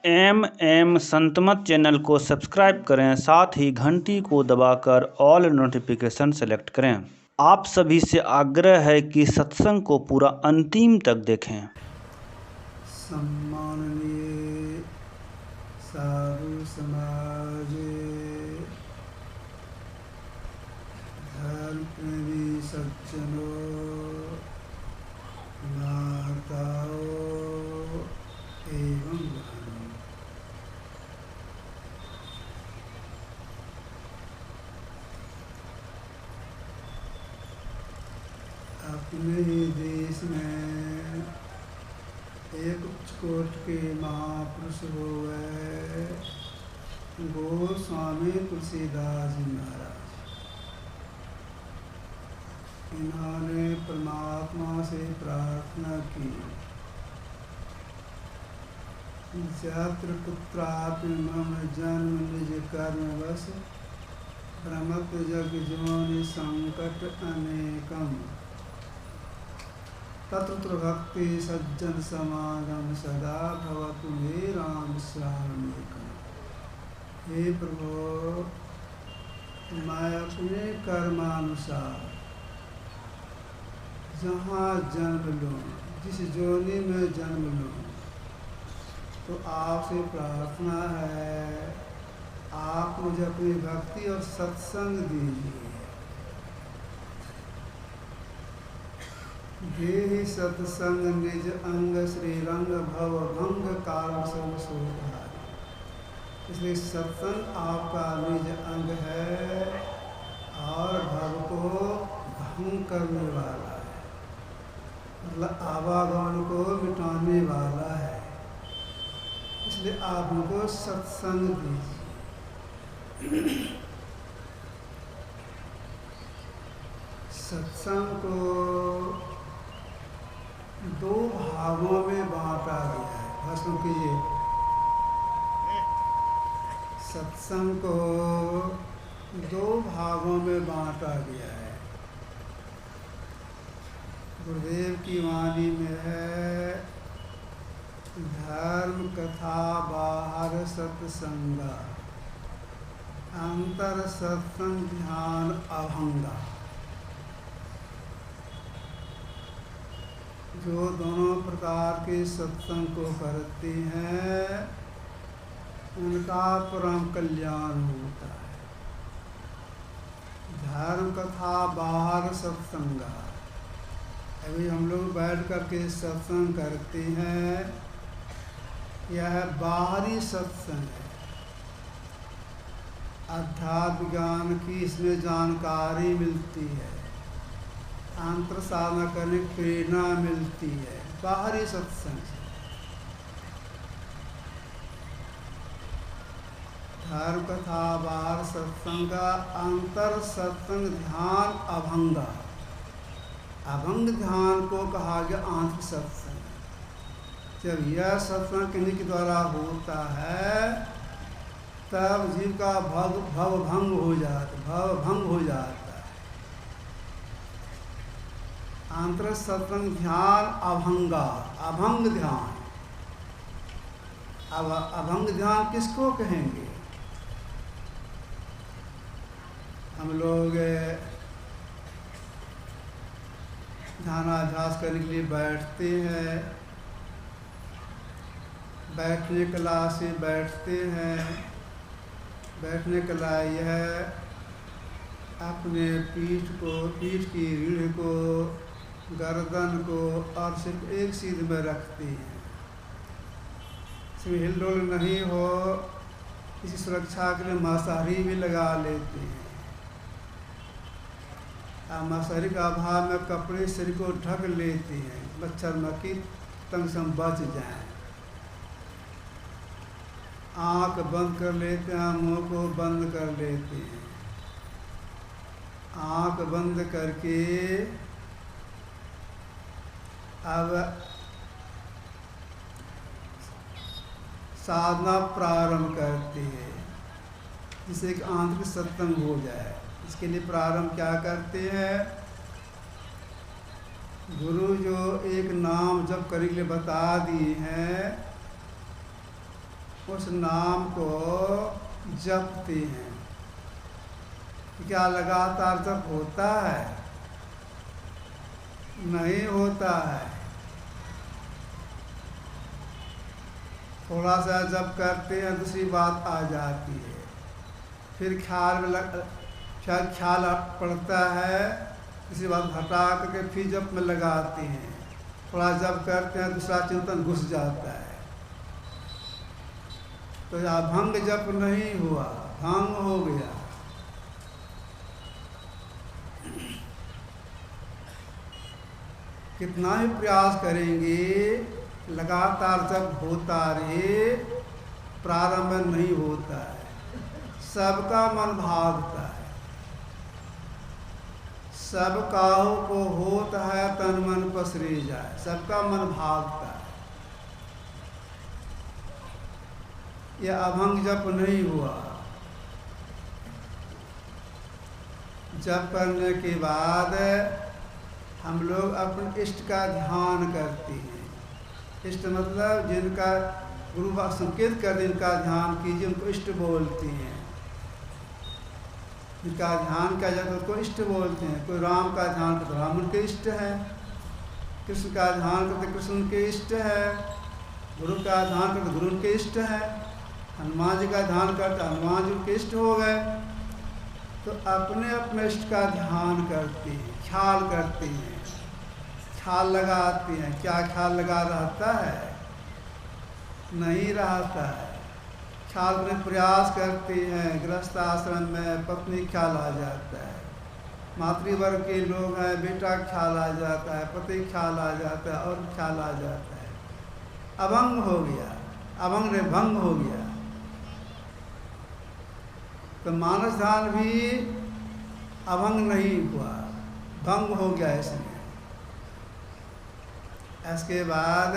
M Santmat channel को subscribe करें, साथ ही घंटी को दबाकर ऑल नोटिफिकेशन सेलेक्ट करें। आप सभी से आग्रह है कि सत्संग को पूरा अंतिम तक देखें। सम्माननीय साधु समाज, धर्म प्रेमी सज्जनों, माताओं एवं बहनों, अपने ही देश में एक उच्चकोट के महापुरुष हो गए गोस्वामी तुलसीदास जी महाराज। इन्होंने परमात्मा से प्रार्थना की, यत्र पुत्रापि मम जन्म निज कर्मवश भ्रमत जग जोनि संकट अनेकम तत्र भक्ति सज्जन समागम सदा भवतु मे राम श्यामेकम। हे प्रभु, मैं अपने कर्मानुसार जहाँ जन्म लूँ, जिस जोनि में जन्म लूँ, तो आपसे प्रार्थना है आप मुझे अपनी भक्ति और सत्संग दीजिए। देहि सत्संग निज अंग श्रीरंग भव भंग कारण सब सोधारी। इसलिए सत्संग आपका निज अंग है और भव को भंग करने वाला है, मतलब आवागमन को मिटाने वाला है। इसलिए आप हमको सत्संग दीजिए। सत्संग को दो भागों में बांटा गया है। भस्म कीजिए। सत्संग को दो भागों में बांटा गया है। गुरुदेव की वाणी में है धर्म कथा बाहर सत्संगा, अंतर सत्संग ध्यान अभंगा। जो दोनों प्रकार के सत्संग को करते हैं उनका परम कल्याण होता है। धर्म कथा बाहर सत्संगा, अभी हम लोग बैठ कर के सत्संग करते हैं, यह बाहरी सत्संग है। अध्यात्म ज्ञान की इसमें जानकारी मिलती है, अंतर साधना करने की प्रेरणा मिलती है, बाहरी सत्संग से। धर्म कथा बाहर सत्संग का अंतर सत्संग ध्यान अभंगा। अभंग ध्यान को कहा गया आंतरिक सत्संग। जब यह सत्संग किन्हीं के द्वारा होता है तब जीव का भव भंग हो जाता है। अंतर सत्संग ध्यान अभंगा, अभंग ध्यान। अब अभंग ध्यान किसको कहेंगे? हम लोग ध्यानाभ्यास करने के लिए बैठते हैं, बैठने कला से बैठते हैं। बैठने कला यह अपने पीठ की रीढ़ को, गर्दन को और सिर्फ एक सीध में रखते हैं। इसमें हिलडोल नहीं हो, इसी सुरक्षा के लिए मसारी भी लगा लेते हैं। मसारी का अभाव में कपड़े शरीर को ढक लेते हैं, मच्छर मक्खी तंग से हम बच जाएं। आँख बंद कर लेते हैं, मुंह को बंद कर लेते हैं। आँख बंद करके अब साधना प्रारंभ करते हैं, जिससे एक आंतरिक सत्संग हो जाए। इसके लिए प्रारंभ क्या करते हैं? गुरु जो एक नाम जप करने के लिए बता दिए हैं, उस नाम को जपते हैं। क्या लगातार जप होता है? नहीं होता है। थोड़ा सा जप करते हैं, दूसरी बात आ जाती है, फिर ख्याल पड़ता है, दूसरी बात हटा करके फिर जप में लगाते हैं। थोड़ा जप करते हैं, दूसरा चिंतन घुस जाता है। तो यह भंग जप नहीं हुआ, भंग हो गया। कितना ही प्रयास करेंगे, लगातार जब होता रहे, प्रारंभ नहीं होता है। सबका मन भागता है, सब काहू को होता है तन मन पसरे जाए, सबका मन भागता है। यह अभंग जप नहीं हुआ। जप करने के बाद हम लोग अपने इष्ट का ध्यान करते हैं। इष्ट मतलब जिनका गुरु बाबा संकेत कर जिनका ध्यान कीजिए, उनको इष्ट बोलते हैं। जिनका ध्यान किया जाता है उनको इष्ट बोलते हैं। कोई राम का ध्यान करते राम उनके इष्ट है, कृष्ण का ध्यान करते कृष्ण उनके इष्ट है, गुरु का ध्यान करते गुरु उनके इष्ट है, हनुमान जी का ध्यान करते हनुमान जी उनके इष्ट हो गए। तो अपने अपने इष्ट का ध्यान करते हैं, ख्याल करते हैं, ख्याल लगाते हैं। क्या ख्याल लगा रहता है? नहीं रहता है। ख्याल में प्रयास करते हैं, गृहस्थ आश्रम में पत्नी ख्याल आ जाता है, मातृवर्ग के लोग हैं, बेटा ख्याल आ जाता है, पति ख्याल आ जाता है, और ख्याल आ जाता है। अभंग हो गया, अभंग ने भंग हो गया। तो मानस ध्यान भी अभंग नहीं हुआ, भंग हो गया इसमें। इसके बाद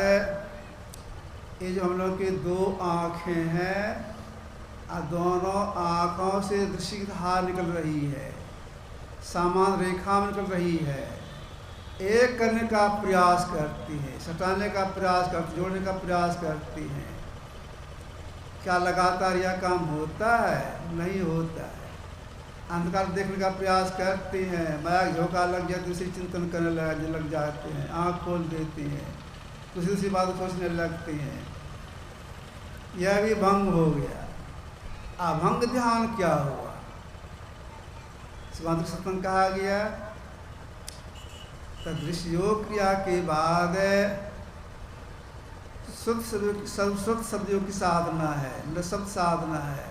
ये जो हम लोग की दो आँखें हैं, दोनों आँखों से दृष्टि की धार निकल रही है, समान रेखा में निकल रही है। एक करने का प्रयास करती है, सटाने का प्रयास करती, जोड़ने का प्रयास करती हैं। क्या लगातार यह काम होता है? नहीं होता है। अंधकार देखने का प्रयास करते हैं, माया झोंका लग जाए, दूसरी चिंतन करने लग जाते हैं, आँख खोल देते हैं, दूसरी बात सोचने लगते हैं। यह भी भंग हो गया। अभंग ध्यान क्या हुआ? स्वांतरिक सत्संग कहा गया। तदृश्य योग क्रिया के बाद शुद्ध शब्दों की साधना है, मतलब शब्द साधना है।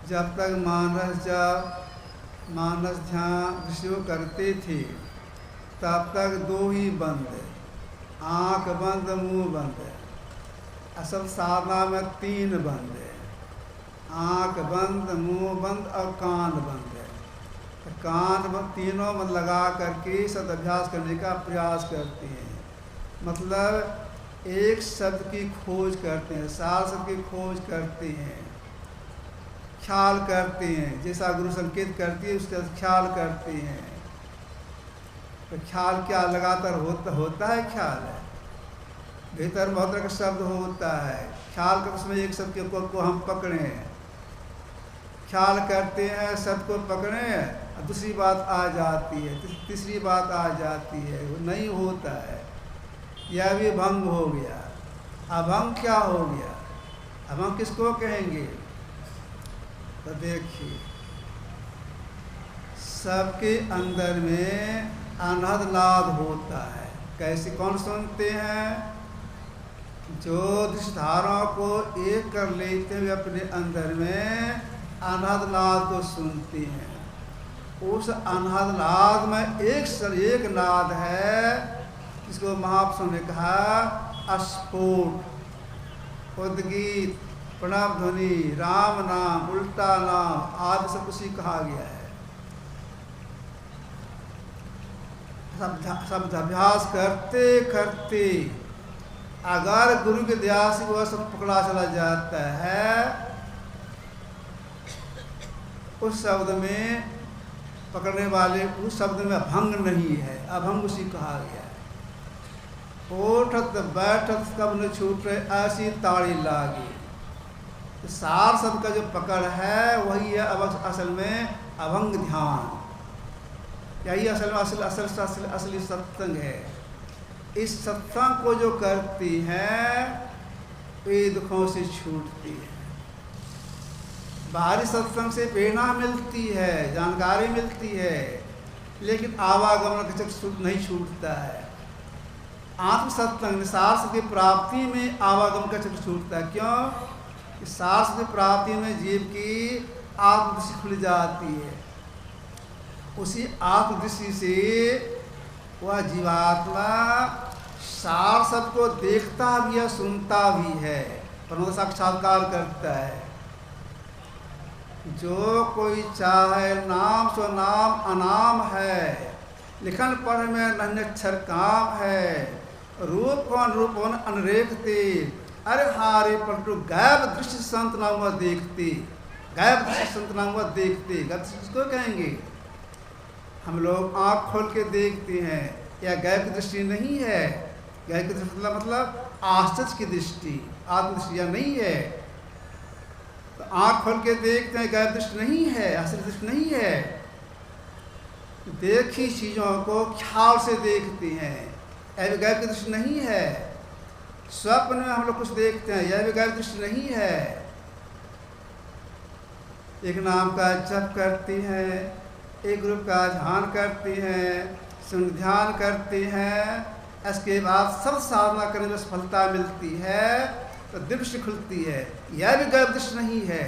जब तक मानस ध्यान दृश्यों करते थे, तब तक दो ही बंद, आँख बंद मुंह बंद। असल साधना में तीन बंद है, आँख बंद, मुंह बंद और कान बंद है। तो कान बंद तीनों में लगा करके सद अभ्यास करने का प्रयास करते हैं। मतलब एक शब्द की खोज करते हैं, 4 शब्द की खोज करते हैं, ख्याल करते हैं। जैसा गुरु संकेत करती है उसका ख्याल करते हैं। तो ख्याल क्या लगातार होता है? ख्याल है भीतर बहुत तरह का शब्द होता है। ख्याल कर उसमें एक शब्द को हम पकड़ें, ख्याल करते हैं, शब्द को पकड़ें, दूसरी बात आ जाती है, तीसरी बात आ जाती है, वो नहीं होता है। यह भी भंग हो गया। अभंग क्या हो गया? अभंग किसको कहेंगे? तो देखिए, सबके अंदर में अनहद नाद होता है। कैसे? कौन सुनते हैं? जो दृष्टिधाराओं को एक कर लेते हुए अपने अंदर में अनहद नाद को सुनते हैं। उस अनहद नाद में एक नाद है, जिसको महापुरुषों ने कहा अस्फुट, उद्गीत, प्रणव ध्वनि, राम नाम, उल्टा नाम आदि सब उसी कहा गया है। शब्द अभ्यास करते करते अगर गुरु के दया से वह सब पकड़ा चला जाता है, उस शब्द में पकड़ने वाले उस शब्द में भंग नहीं है, अभंग उसी कहा गया है। ओठत बैठत कब न छूटे ऐसी ताड़ी लागी। तो सार शब्द का जो पकड़ है वही है असल में अभंग ध्यान। यही असल में असली सत्संग है। इस सत्संग को जो करती है वे दुखों से छूटती है। बाहरी सत्संग से प्रेरणा मिलती है, जानकारी मिलती है, लेकिन आवागमन का चक्र नहीं छूटता है। आत्म सत्संग सार की प्राप्ति में आवागमन का चक्र छूटता है। क्यों? सार की प्राप्ति में जीव की आत्मदृष्टि खुल जाती है। उसी आत्मदृष्टि से वह जीवात्मा सार सबको देखता भी है, सुनता भी है, परमात्मा साक्षात्कार करता है। जो कोई चाहे नाम सो नाम अनाम है, लिखन पढ़ में नन्हक्षर काम है, रूप कौन रूपवन अनरेखते, अरे हारे पलटू गैब दृष्टि संत नाम देखते, गैब दृष्टि संत नाम देखते। गैब दृष्टि किसको कहेंगे? हम लोग आँख खोल के देखते हैं, या गैब की दृष्टि नहीं है। गैब की दृष्टि मतलब आश्चर्य की दृष्टि, आत्मदृष्टि या नहीं है। तो आँख खोल के देखते हैं, गैब दृष्टि नहीं है, आश्चर्य दृष्टि नहीं है। देखी चीज़ों को ख्याल से देखते हैं, यह भी गैब की दृष्टि नहीं है। स्वप्न में हम लोग कुछ देखते हैं, यह भी गैब दृष्टि नहीं है। एक नाम का जप करती हैं, एक रूप का ध्यान करती हैं, सुन ध्यान करती हैं, इसके बाद सब साधना करने में सफलता मिलती है तो दृष्टि खुलती है। यह भी गैब दृष्टि नहीं है।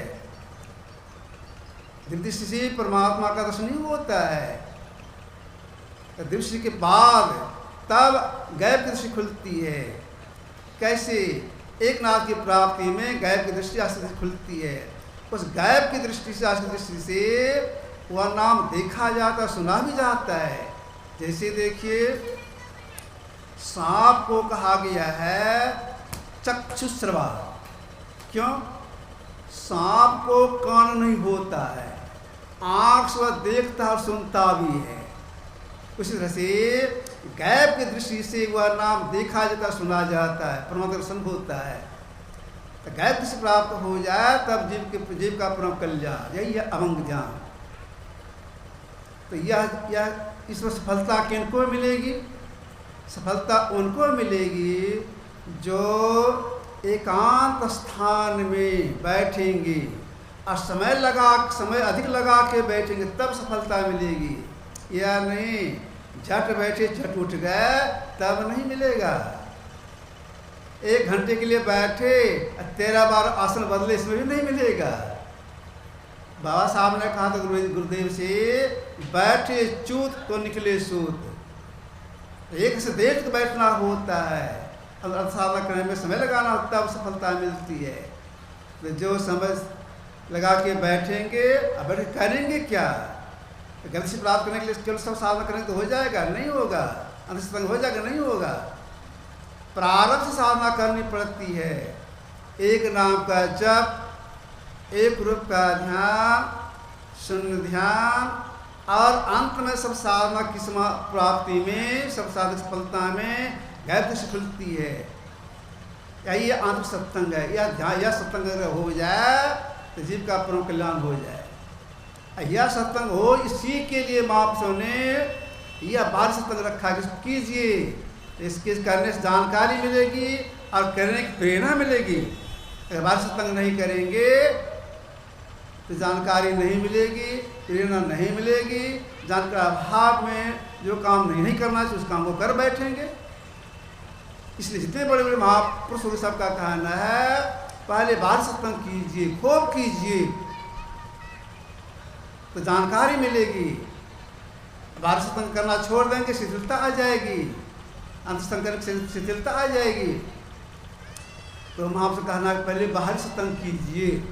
दृष्टि से परमात्मा का दर्शन नहीं होता है। तो दृष्टि के बाद तब गैब की दृष्टि खुलती है। कैसे? एक नाथ की प्राप्ति में गैब की दृष्टि आश्चर्य खुलती है। उस गैब की दृष्टि से, आश्चर्य दृष्टि से वह नाम देखा जाता, सुना भी जाता है। जैसे देखिए, सांप को कहा गया है चक्षुश्रवा। क्यों? सांप को कान नहीं होता है, आँख से वह देखता और सुनता भी है। उसी तरह से गैब की दृष्टि से वह नाम देखा जाता, सुना जाता है, परमात्मा दर्शन होता है। तो गैब दृष्टि प्राप्त हो जाए तब जीव का परम कल्याण, यही है अभंग ज्ञान। तो यह इसमें सफलता किनको मिलेगी? सफलता उनको मिलेगी जो एकांत स्थान में बैठेंगे और समय अधिक लगा के बैठेंगे, तब सफलता मिलेगी। या नहीं झट बैठे झट उठ गए तब नहीं मिलेगा। 1 घंटे के लिए बैठे 13 बार आसन बदले, इसमें भी नहीं मिलेगा। बाबा साहब ने कहा था गुरुदेव से, बैठे चूत तो निकले सूत। एक से देख के बैठना होता है, और साधना करने में समय लगाना होता है, तब सफलता मिलती है। तो जो समय लगा के बैठेंगे, अब बैठ के करेंगे क्या? तो गलत से प्राप्त करने के लिए केवल सब साधना करेंगे तो हो जाएगा? नहीं होगा। अंतसंग हो जाएगा? नहीं होगा। प्रारब्ध से साधना करनी पड़ती है। एक नाम का जप, एक रूप का ध्यान, शून्य ध्यान, और अंत में सब साधना की प्राप्ति में, सब साधक सफलता में गैब दृष्टि खुलती है। यही आंतरिक सत्संग है। यह सत्संग अगर हो जाए तो जीव का परम कल्याण हो जाए। यह सत्संग हो, इसी के लिए महापुरुषों ने यह बाहरी सत्संग रखा है कि कीजिए, इसके करने से जानकारी मिलेगी और करने की प्रेरणा मिलेगी। अगर बाहरी सत्संग नहीं करेंगे तो जानकारी नहीं मिलेगी, प्रेरणा नहीं मिलेगी। जानकारी अभाव में जो काम नहीं करना चाहिए उस काम को कर बैठेंगे। इसलिए जितने बड़े बड़े महापुरुषों सबका कहना है, पहले बाहरी सत्संग कीजिए, खूब कीजिए, तो जानकारी मिलेगी। बाहरी सत्संग करना छोड़ देंगे, शिथिलता आ जाएगी, अंतसंग करने से शिथिलता आ जाएगी। तो हम आपसे कहना है पहले बाहरी सत्संग कीजिए।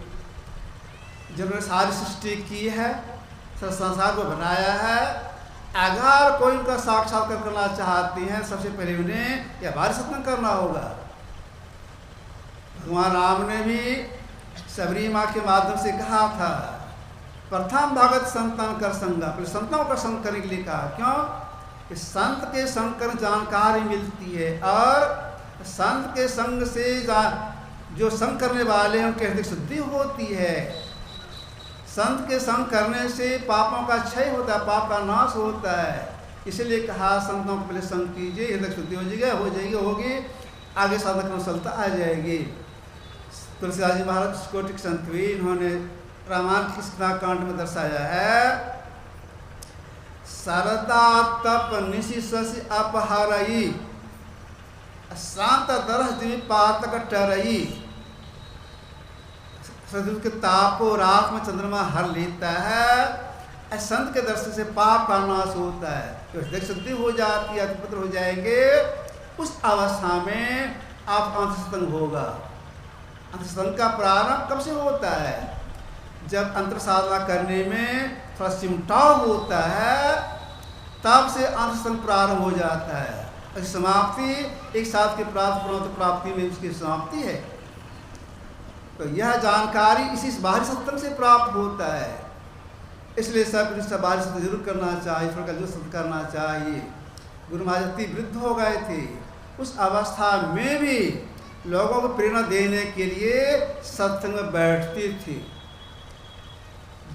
जिन्होंने सारी सृष्टि की है, संसार को बनाया है, अगर कोई उनका साक्षात्कार करना चाहते हैं, सबसे पहले उन्हें यह बाहरी सत्संग करना होगा। भगवान राम ने भी सबरी माँ के माध्यम से कहा था, प्रथम भगत संतन कर संगा, पहले संतों का संग करने के लिए कहा। क्यों? कि संत के संग कर जानकारी मिलती है, और संत के संग से जो संग करने वाले हैं उनके हृदय शुद्धि होती है। संत के संग करने से पापों का क्षय होता है, पाप का नाश होता है। इसलिए कहा संतों को पहले संग कीजिए, हृदय शुद्धि हो जाएगी, होगी, आगे साधना कुशलता आ जाएगी। तुलसीदास जी महाराज कोटि संत हुए, इन्होंने रामायण कृष्णा कांड में दर्शाया है, सरदा तप निशि शशि अपहरई, शांत दरस दिवि पातक टरई। सदगुरु के तापो रात में चंद्रमा हर लेता है। संत के दर्शन से पाप का नाश होता है, तो हृदय शुद्धि हो जाती है, पवित्र हो जाएंगे। उस अवस्था में आप अंतसत्संग होगा। अंतसत्संग का प्रारंभ कब से होता है? जब अंतर साधना करने में थोड़ा सिमटाव होता है, तब से अंतसत्संग प्रारंभ हो जाता है। समाप्ति एक साथ के प्राप्ति में उसकी समाप्ति है। तो यह जानकारी इसी बाहरी सत्संग से प्राप्त होता है। इसलिए सब बाहरी सत्संग जरूर करना चाहिए, थोड़ा जरूर सत्संग करना चाहिए। गुरु महाराज अति वृद्ध हो गए थे, उस अवस्था में भी लोगों को प्रेरणा देने के लिए सत्संग में बैठते थे।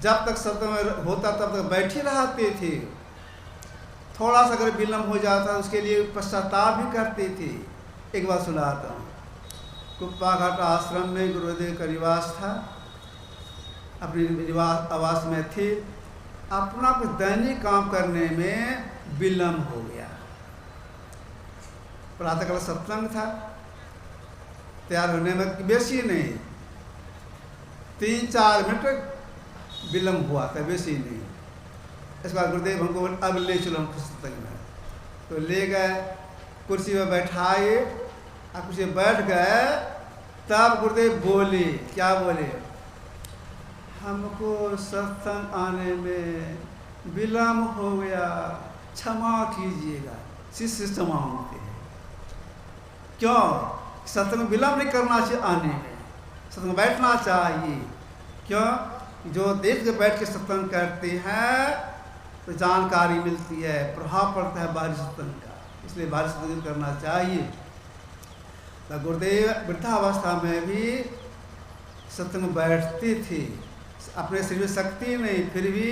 जब तक सत्संग में होता तब तक बैठे रहते थे। थोड़ा सा अगर विलम्ब हो जाता उसके लिए पश्चाताप भी करते थे। एक बात सुनाता हूँ। कुप्पा घाट आश्रम में गुरुदेव का निवास था, अपने निवास आवास में थे। अपना कुछ दैनिक काम करने में विलम्ब हो गया। प्रातःकाल सत्संग था, तैयार होने में बेसी नहीं, 3-4 मिनट विलम्ब हुआ था, बेसी नहीं। इस बार गुरुदेव हमको अब ले चलो हम सत्संग में, तो ले गए, कुर्सी में बैठाए, और कुर्सी में बैठ गए। तब गुरुदेव बोले, क्या बोले? हमको सत्संग आने में विलम्ब हो गया, क्षमा कीजिएगा। शिष्य क्षमा होते हैं। क्यों? सत्संग में विलम्ब नहीं करना चाहिए, आने में सत्संग में बैठना चाहिए। क्यों? जो देख के बैठ के सत्संग करते हैं तो जानकारी मिलती है, प्रभाव पड़ता है बाहरी सत्संग का, इसलिए बाहरी सत्संग करना चाहिए। तो गुरुदेव वृद्धावस्था में भी सत्संग में बैठते थे। अपने शरीर में शक्ति नहीं, फिर भी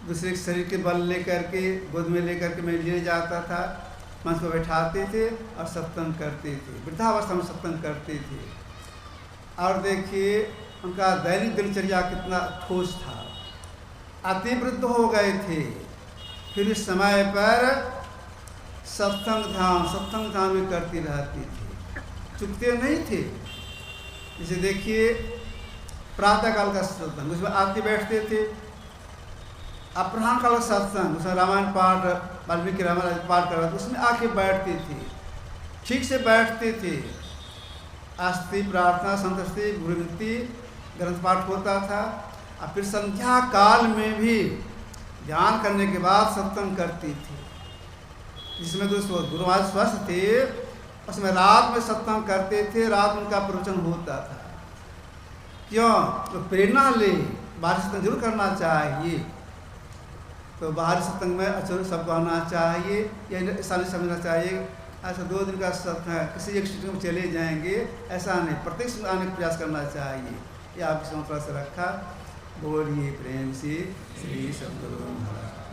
दूसरे के शरीर के बल लेकर के, गोद में लेकर के मैं ले जाता था, मंच को बैठाते थे और सत्संग करते थे। वृद्धावस्था में सत्संग करते थे। और देखिए उनका दैनिक दिनचर्या कितना ठोस था। अति वृद्ध हो गए थे, फिर इस समय पर सत्संग ध्यान में करती रहती थी, चुकते नहीं थे। जैसे देखिए प्रातःकाल का सत्संग, उसमें आरती बैठते थे। अपराह्न काल का सत्संग, उसमें रामायण पाठ, वाल्मीकि रामायण पाठ कर रहा था, उसमें आके बैठते थे, ठीक से बैठते थे। आस्ती प्रार्थना, संतस्ती, गुरुवृत्ति, ग्रंथ पाठ होता था। और फिर संध्या काल में भी ध्यान करने के बाद सत्संग करती थी, जिसमें गुरु महाराज स्वस्थ थे, उसमें रात में सत्संग करते थे। रात उनका प्रवचन होता था। क्यों? तो प्रेरणा ले, बाहरी सत्संग जरूर करना चाहिए। तो बाहरी सत्संग में अचूर सबको आना चाहिए, या ऐसा नहीं समझना चाहिए ऐसा 2 दिन का सत्संग किसी एक सीट में चले जाएंगे, ऐसा नहीं, प्रत्येक आने का प्रयास करना चाहिए। ये आपकी समझ से रखा। बोलिए प्रेम से श्री सद्गुरु महाराज।